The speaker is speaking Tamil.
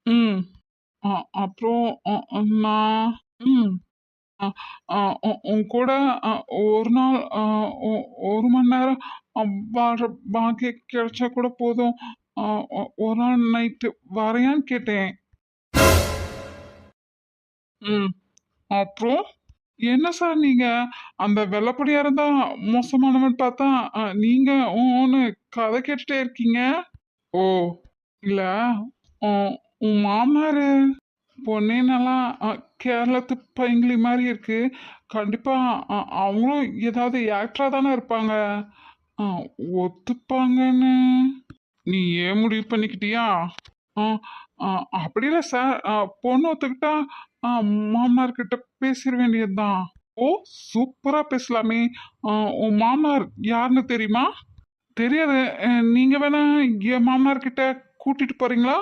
ம். அ அப்புறம் நான் ம். அ அ உ உன் கூட அ ஒரு நாள் ஒ 1 மணி நேரம் வர பாக்கியம் கிடைச்சா கூட போதும். அ ஒரு நாள் நைட்டு வரையான்னு கேட்டேன். ம். அப்புறம்? என்ன சார் நீங்க, அந்த வெள்ளப்படியாரம் தான் மோசமானவன்னு பார்த்தா, நீங்க ஊன்னு கதை கேட்டுட்டே இருக்கீங்க? ஓ! இல்ல, உ உன் மாமனாரு பொண்ணே நல்லா கேரளத்து பைங்கிளி மாரி இருக்கு. கண்டிப்பா அவங்களும் ஏதாவது ஆக்டரா தானே இருப்பாங்க. அ ஒத்துப்பாங்கன்னு நீ ஏன் முடிவு பண்ணிக்கிட்டியா? ஆ, ஆ, அப்படி இல்ல சார். பொண்ணு ஒத்துக்கிட்டா ஆ, மாமனார் கிட்ட பேசிட வேண்டியதுதான். ஓ! சூப்பரா பேசலாமே. ஆ, உன் மாமனார் யாருன்னு தெரியுமா? தெரியாது. நீங்க வேணா என் மாமனார் கிட்ட கூட்டிட்டு போறீங்களா?